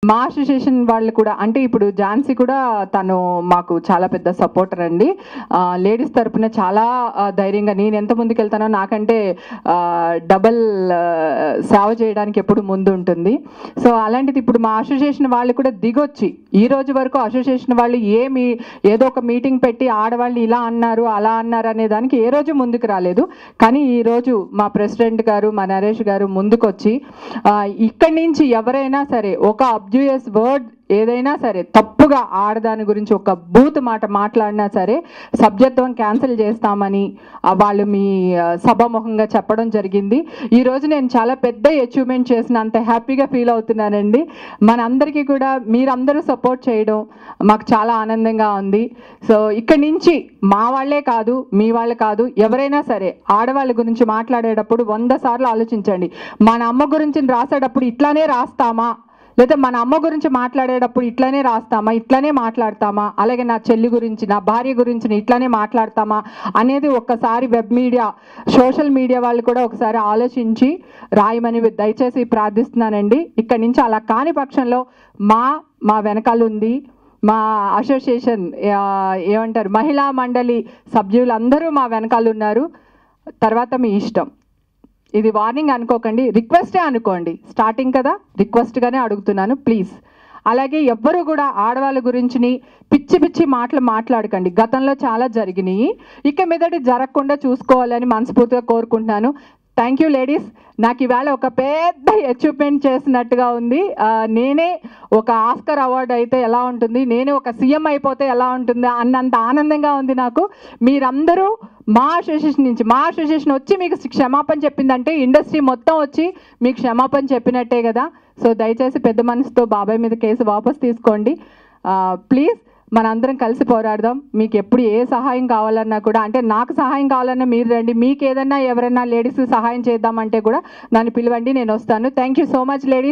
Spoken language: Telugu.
మా అసోసియేషన్ వాళ్ళు కూడా అంటే ఇప్పుడు ఝాన్సీ కూడా తను మాకు చాలా పెద్ద సపోర్టర్ అండి. లేడీస్ తరపున చాలా ధైర్యంగా నేను ఎంత ముందుకు వెళ్తానో నాకంటే డబల్ సేవ చేయడానికి ఎప్పుడు ముందు ఉంటుంది. సో అలాంటిది ఇప్పుడు మా అసోసియేషన్ వాళ్ళు కూడా దిగొచ్చి ఈ రోజు వరకు అసోసియేషన్ వాళ్ళు ఏదో ఒక మీటింగ్ పెట్టి ఆడవాళ్ళు ఇలా అన్నారు అలా అన్నారు అనే దానికి ఏ రోజు ముందుకు రాలేదు. కానీ ఈరోజు మా ప్రెసిడెంట్ గారు మా నరేష్ గారు ముందుకొచ్చి ఇక్కడి నుంచి ఎవరైనా సరే ఒక అబ్యూయస్ వర్డ్ ఏదైనా సరే తప్పుగా ఆడదాని గురించి ఒక బూత్ మాట మాట్లాడినా సరే సభ్యత్వం క్యాన్సిల్ చేస్తామని వాళ్ళు మీ సభాముఖంగా చెప్పడం జరిగింది. ఈరోజు నేను చాలా పెద్ద అచీవ్మెంట్ చేసిన అంత హ్యాపీగా ఫీల్ అవుతున్నానండి. మనందరికీ కూడా మీరందరూ సపోర్ట్ చేయడం మాకు చాలా ఆనందంగా ఉంది. సో ఇక్కడి నుంచి మా వాళ్ళే కాదు మీ వాళ్ళు కాదు ఎవరైనా సరే ఆడవాళ్ళ గురించి మాట్లాడేటప్పుడు 100 సార్లు ఆలోచించండి. మన అమ్మ గురించి రాసేటప్పుడు ఇట్లానే రాస్తామా, లేదా మన అమ్మ గురించి మాట్లాడేటప్పుడు ఇట్లానే రాస్తామా, ఇట్లానే మాట్లాడతామా, అలాగే నా చెల్లి గురించి నా భార్య గురించి ఇట్లానే మాట్లాడతామా అనేది ఒక్కసారి వెబ్ మీడియా సోషల్ మీడియా వాళ్ళు కూడా ఒకసారి ఆలోచించి రాయమని దయచేసి ప్రార్థిస్తున్నానండి. ఇక్కడి నుంచి అలా కాని పక్షంలో మా వెనకాల ఉంది మా అసోసియేషన్ ఏమంటారు మహిళా మండలి సభ్యులందరూ మా వెనకాల ఉన్నారు. తర్వాత మీ ఇష్టం. ఇది వార్నింగ్ అనుకోకండి, రిక్వెస్టే అనుకోండి. స్టార్టింగ్ కదా రిక్వెస్ట్గానే అడుగుతున్నాను ప్లీజ్. అలాగే ఎవ్వరూ కూడా ఆడవాళ్ళ గురించి పిచ్చి మాటలు మాట్లాడకండి. గతంలో చాలా జరిగినాయి, ఇక మీదటి జరగకుండా చూసుకోవాలని మనస్ఫూర్తిగా కోరుకుంటున్నాను. Thank you ladies. నాకు ఈవేళ ఒక పెద్ద అచీవ్మెంట్ చేసినట్టుగా ఉంది. నేనే ఒక ఆస్కర్ అవార్డు అయితే ఎలా ఉంటుంది, నేనే ఒక సీఎం అయిపోతే ఎలా ఉంటుంది అన్నంత ఆనందంగా ఉంది నాకు. మీరందరూ మా అసోసియేషన్ వచ్చి మీకు క్షమాపణ చెప్పిందంటే ఇండస్ట్రీ మొత్తం వచ్చి మీకు క్షమాపణ చెప్పినట్టే కదా. సో దయచేసి పెద్ద మనసుతో బాబాయ్ మీద కేసు వాపస్ తీసుకోండి ప్లీజ్. మనందరం కలిసి పోరాడదాం. మీకు ఎప్పుడు ఏ సహాయం కావాలన్నా కూడా, అంటే నాకు సహాయం కావాలన్నా మీరు రండి, మీకు ఏదన్నా ఎవరైనా లేడీస్ సహాయం చేద్దామంటే కూడా నన్ను పిలవండి, నేను వస్తాను. Thank you so much ladies.